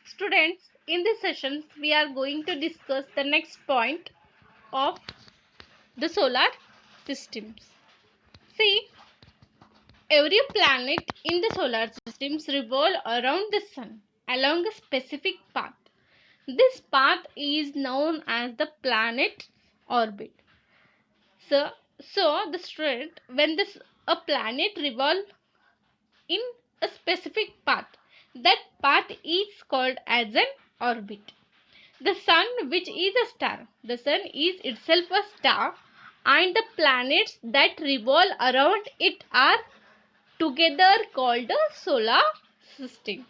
Students, in this session, we are going to discuss the next point of the solar systems. See, every planet in the solar systems revolve around the sun along a specific path. This path is known as the planet orbit. So, the student, when a planet revolves in a specific path, that path is called as an orbit. The sun, which is a star, the sun is itself a star, and the planets that revolve around it are together called the solar system.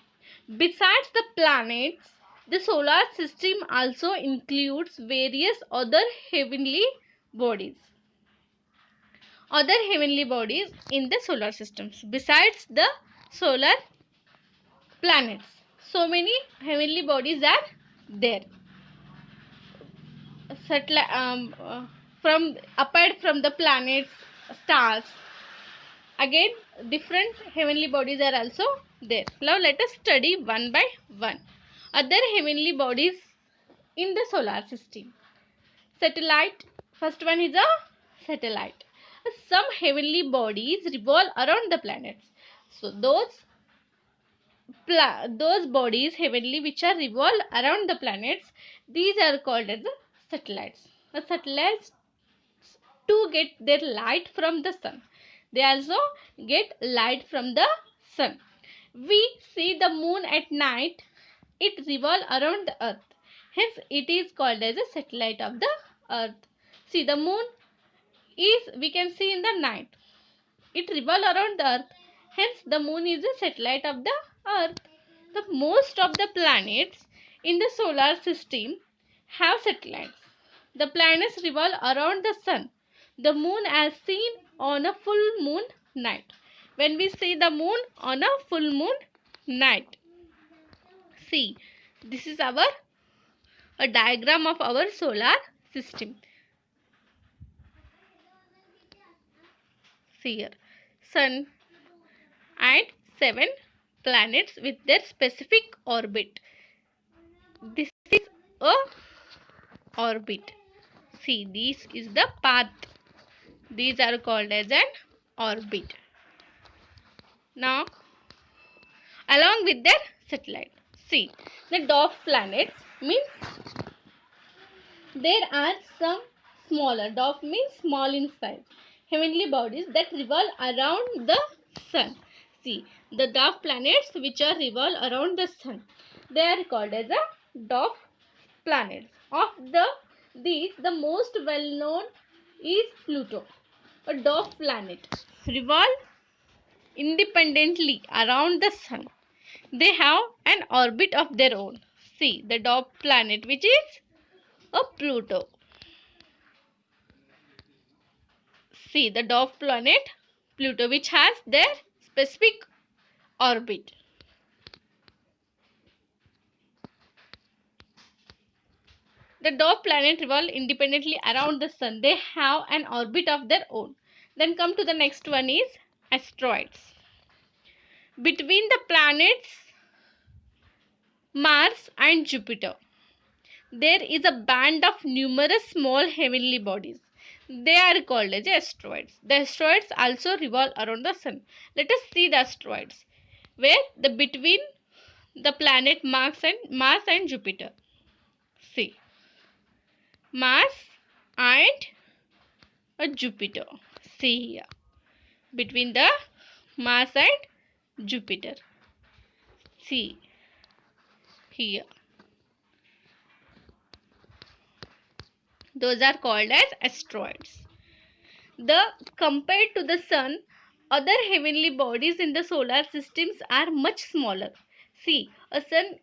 Besides the planets, the solar system also includes various bodies other heavenly bodies in the solar systems besides the solar planets. So many heavenly bodies are there. From apart from the planets, stars, again different heavenly bodies are also there. Now let us study one by one other heavenly bodies in the solar system. Satellite. First one is a satellite. Some heavenly bodies revolve around the planets. So those bodies heavenly which are revolve around the planets, these are called as the satellites. The satellites to get their light from the sun. They also get light from the sun. We see the moon at night, it revolves around the earth. Hence, it is called as a satellite of the earth. See, the moon is, we can see in the night. It revolves around the earth. Hence, the moon is a satellite of the earth. The most of the planets in the solar system have satellites. The planets revolve around the sun. The moon as seen on a full moon night. When we see the moon on a full moon night. See, this is a diagram of our solar system. See here, sun and 7 planets with their specific orbit. This is a orbit. See, this is the path. These are called as an orbit. Now, along with their satellite. See, the dwarf planets means there are some smaller. Dwarf means small in size. Heavenly bodies that revolve around the sun. See, the dwarf planets which are revolve around the sun, they are called as a dwarf planets. Of these, the most well known is Pluto, a dwarf planet. Revolve independently around the sun. They have an orbit of their own. See, the dwarf planet which is a Pluto. See, the dwarf planet Pluto which has their specific orbit. The dwarf planet revolve independently around the sun. They have an orbit of their own. Then come to the next one is asteroids. Between the planets Mars and Jupiter, there is a band of numerous small heavenly bodies. They are called as asteroids. The asteroids also revolve around the sun. Let us see the asteroids. Where the between the planet Mars and Jupiter. See, Mars and Jupiter. See here, between the Mars and Jupiter. See here, those are called as asteroids. The compared to the sun, other heavenly bodies in the solar systems are much smaller. See, a sun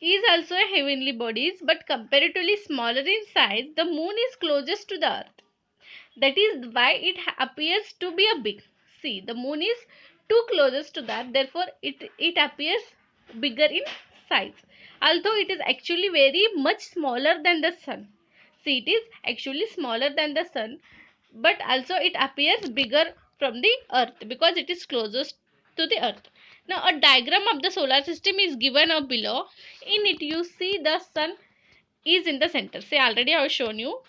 is also a heavenly body, but comparatively smaller in size. The moon is closest to the earth. That is why it appears to be a big. See, the moon is too closest to that, therefore it appears bigger in size. Although it is actually very much smaller than the sun. See, it is actually smaller than the sun, but also it appears bigger from the earth because it is closest to the earth. Now a diagram of the solar system is given up below. In it you see the sun is in the center. See, already I have shown you.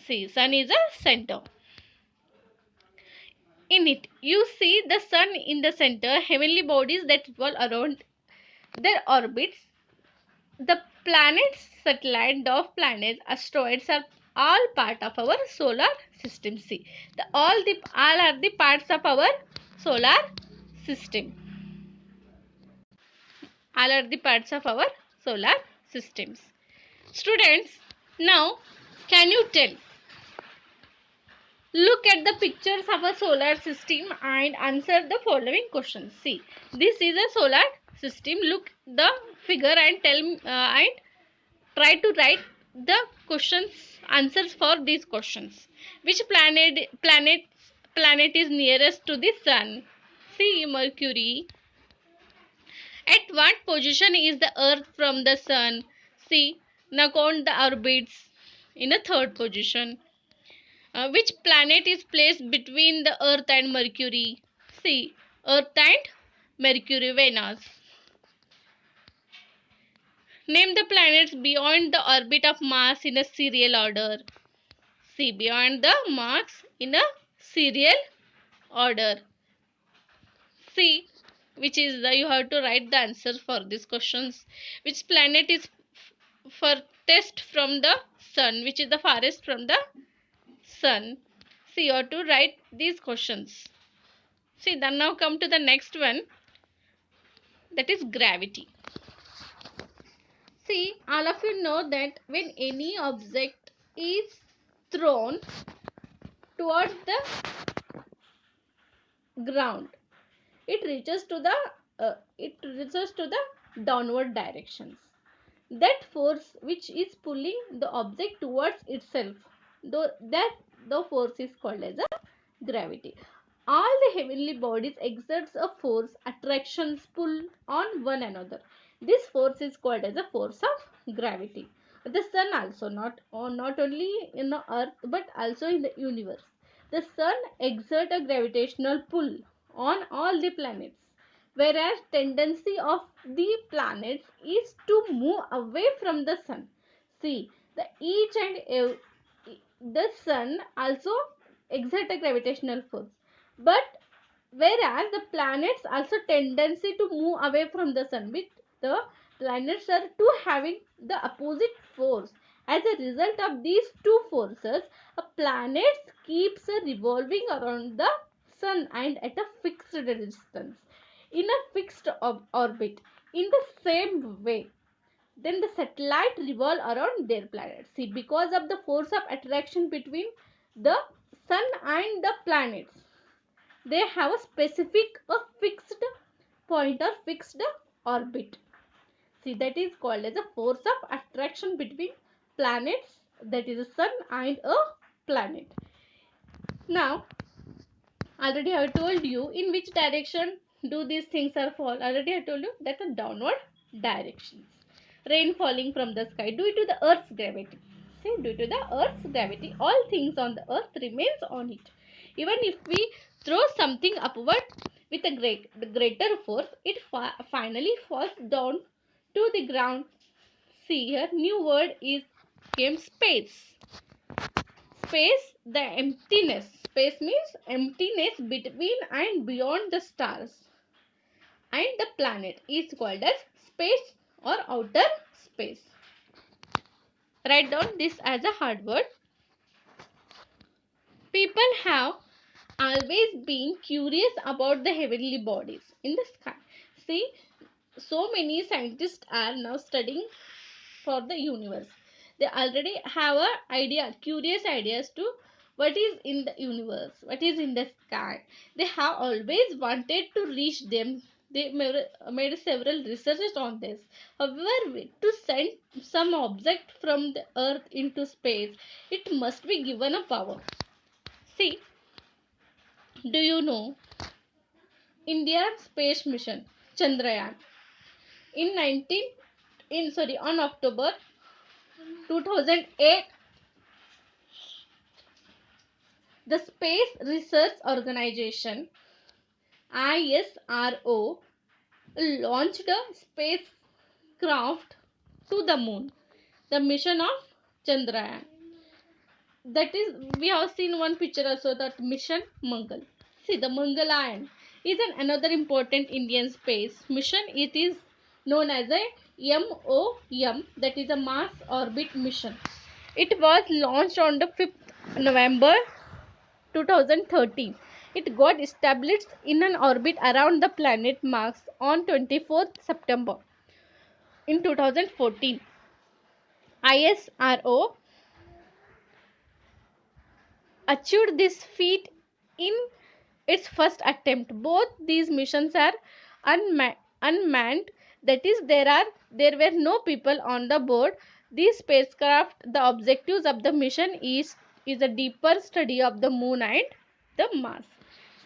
See, sun is a center. In it you see the sun in the center, heavenly bodies that revolve around their orbits. The planets, satellites, dwarf planets, asteroids are all part of our solar system. See, all are the parts of our solar system. All are the parts of our solar systems. Students, now can you tell? Look at the pictures of a solar system and answer the following questions. See, this is a solar system. Look the figure and and try to write the questions answers for these questions. Which planet is nearest to the sun? See, Mercury. At what position is the earth from the sun? See, now count the orbits in the third position. Which planet is placed between the earth and Mercury? See, earth and Mercury, Venus. Name the planets beyond the orbit of Mars in a serial order. See, beyond the Mars in a serial order. See, which is the you have to write the answers for these questions. Which planet is farthest from the sun? Which is the farthest from the sun? See, you have to write these questions. See, then now come to the next one, that is gravity. See, all of you know that when any object is thrown towards the ground, it reaches to the downward directions. That force which is pulling the object towards itself, the force is called as a gravity. All the heavenly bodies exerts a force, attractions pull on one another. This force is called as a force of gravity. The sun also, not only in the earth but also in the universe, the sun exerts a gravitational pull on all the planets, whereas tendency of the planets is to move away from the sun. See, the sun also exert a gravitational force, but whereas the planets also tendency to move away from the sun, with the planets are two having the opposite force. As a result of these two forces, a planet keeps revolving around the sun and at a fixed distance in a fixed orbit. In the same way, then the satellite revolve around their planet. See, because of the force of attraction between the sun and the planets, they have a specific a fixed point or fixed orbit. See, that is called as a force of attraction between planets, that is a sun and a planet. Now, already I told you in which direction do these things are fall. Already I told you that the downward directions. Rain falling from the sky due to the earth's gravity. See, due to the earth's gravity, all things on the earth remains on it. Even if we throw something upward with a greater force, it finally falls down to the ground. See here, new word is came space. Space, the emptiness. Space means emptiness between and beyond the stars and the planet is called as space or outer space. Write down this as a hard word. People have always been curious about the heavenly bodies in the sky. See, so many scientists are now studying for the universe. They already have a idea, curious ideas to what is in the universe, what is in the sky. They have always wanted to reach them. They made several researches on this. However, to send some object from the earth into space, it must be given a power. See, do you know Indian space mission Chandrayaan in 19 in sorry on October 2008, the Space Research Organization ISRO launched a spacecraft to the moon, the mission of Chandrayaan. That is, we have seen one picture also, that mission Mangal. See, the Mangalyaan is another important Indian space mission. It is known as a MOM, that is a Mars Orbit Mission. It was launched on the 5th November 2013. It got established in an orbit around the planet Mars on 24th September in 2014. ISRO achieved this feat in its first attempt. Both these missions are unmanned, that is, there were no people on the board. These spacecraft, the objectives of the mission is a deeper study of the moon and the Mars.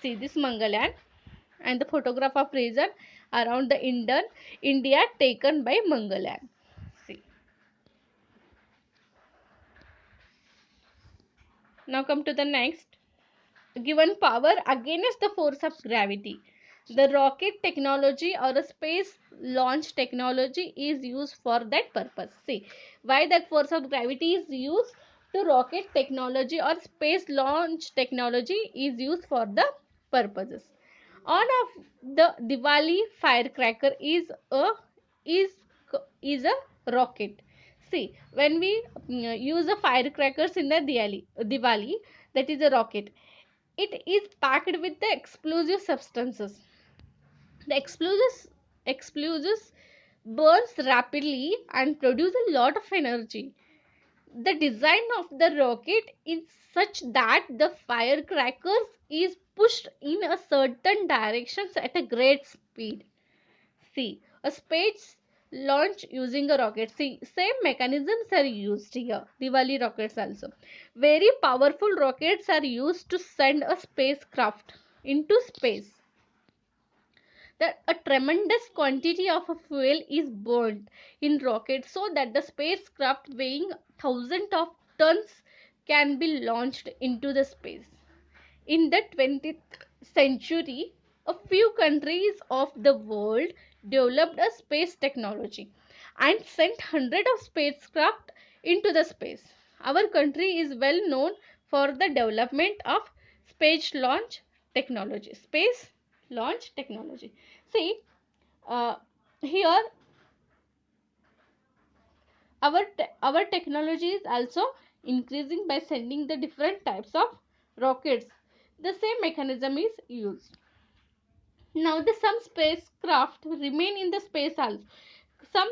See this Mangalyaan and the photograph of region around the India taken by Mangalyaan. See. Now come to the next. Given power against the force of gravity, the rocket technology or the space launch technology is used for that purpose. See, why that force of gravity is used to rocket technology or space launch technology is used for the purposes. On of the Diwali firecracker is is a rocket. See, when we use the firecrackers in the Diwali, that is a rocket. It is packed with the explosive substances. The explosives burns rapidly and produce a lot of energy. The design of the rocket is such that the firecrackers is pushed in a certain directions at a great speed. See, a space launch using a rocket. See, same mechanisms are used here. Diwali rockets also. Very powerful rockets are used to send a spacecraft into space. That a tremendous quantity of a fuel is burned in rockets so that the spacecraft weighing thousands of tons can be launched into the space. In the 20th century, a few countries of the world developed a space technology and sent hundreds of spacecraft into the space. Our country is well known for the development of space launch technology. Space launch technology. See, uh, here our technology is also increasing by sending the different types of rockets. The same mechanism is used. Now the some spacecraft remain in the space also. Some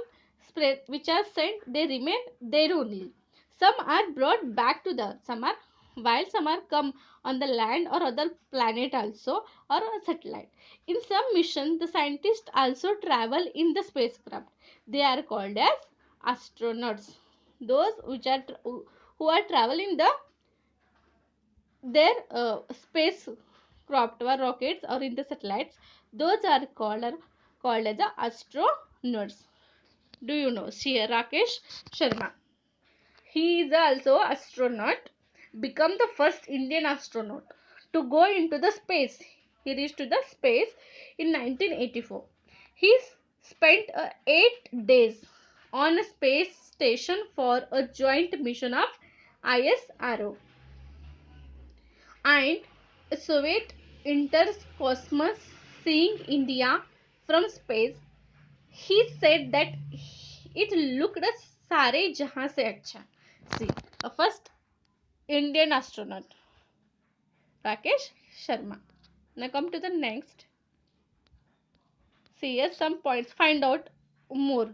which are sent, they remain there only. Some are brought back to the earth. Some are come on the land or other planet also, or a satellite. In some mission, the scientists also travel in the spacecraft. They are called as astronauts. Those who are traveling the their space craft or rockets or in the satellites, those are called as the astronauts. Do you know Sri Rakesh Sharma? He is also astronaut, become the first Indian astronaut to go into the space. He reached to the space in 1984. He spent 8 days on a space station for a joint mission of ISRO and Soviet Intercosmos, seeing India from space. He said that it looked सारे जहां से अच्छा. See, a first Indian astronaut, Rakesh Sharma. Now come to the next. See, here some points. Find out more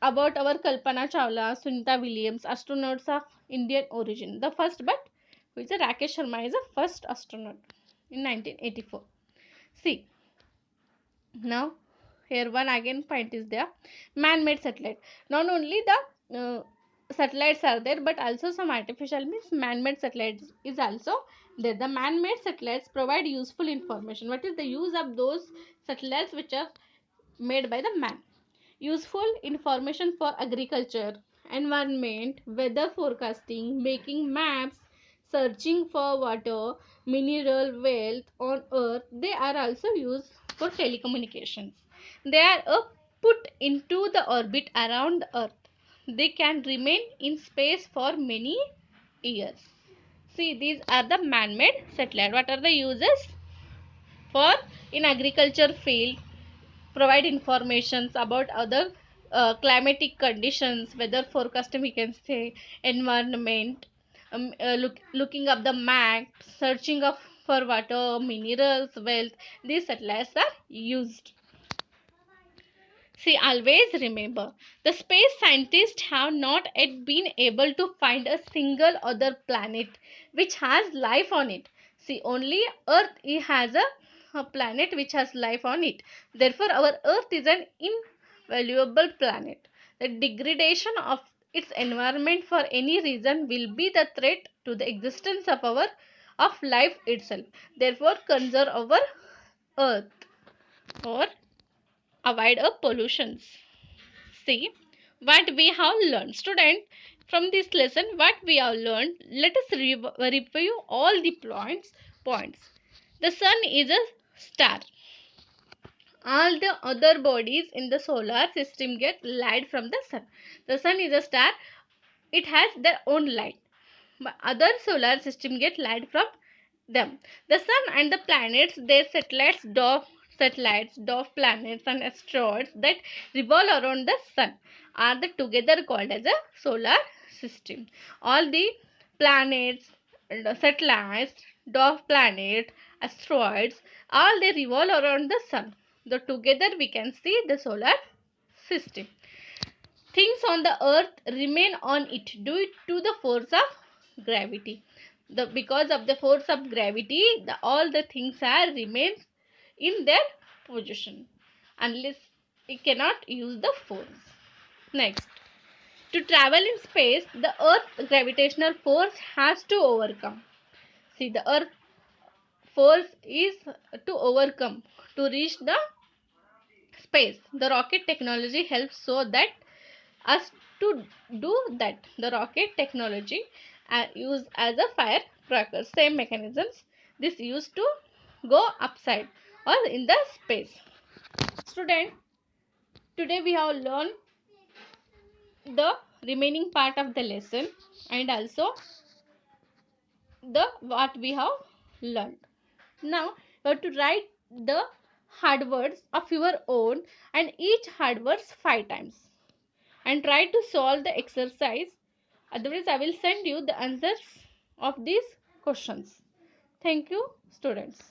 about our Kalpana Chawla, Sunita Williams, astronauts of Indian origin. The first, but who is a Rakesh Sharma is the first astronaut in 1984. See, now here one again point is there. Man-made satellite. Not only the satellites are there, but also some artificial means man-made satellites is also there. The man-made satellites provide useful information. What is the use of those satellites which are made by the man? Useful information for agriculture, environment, weather forecasting, making maps, searching for water, mineral wealth on earth. They are also used for telecommunications. They are put into the orbit around the earth. They can remain in space for many years. See, these are the man-made satellite. What are the uses? For in agriculture field, provide informations about other climatic conditions, weather forecasting, we can say, environment, looking up the map, searching of for water, minerals, wealth. These satellites are used. See, always remember, the space scientists have not yet been able to find a single other planet which has life on it. See, only Earth has a planet which has life on it. Therefore, our Earth is an invaluable planet. The degradation of its environment for any reason will be the threat to the existence of our of life itself. Therefore, conserve our Earth or avoid pollutions. See what we have learned. Student, from this lesson, what we have learned, let us review all the points. The sun is a star. All the other bodies in the solar system get light from the sun. The sun is a star. It has their own light. But other solar system get light from them. The sun and the planets, their satellites, dwarf planets and asteroids that revolve around the sun are the together called as a solar system. All the planets, satellites, dwarf planet, asteroids, all they revolve around the sun. So together we can see the solar system. Things on the earth remain on it due to the force of gravity. Because of the force of gravity, all the things are remains in their position unless we cannot use the force. Next, to travel in space, the earth's gravitational force has to overcome. See, the earth force is to overcome to reach the space. The rocket technology helps so that us to do that. The rocket technology used as a firecracker. Same mechanisms. This used to go upside or in the space. Student, today we have learned the remaining part of the lesson and also the what we have learned. Now you have to write the hard words of your own and each hard words 5 times and try to solve the exercise. Otherwise, I will send you the answers of these questions. Thank you, students.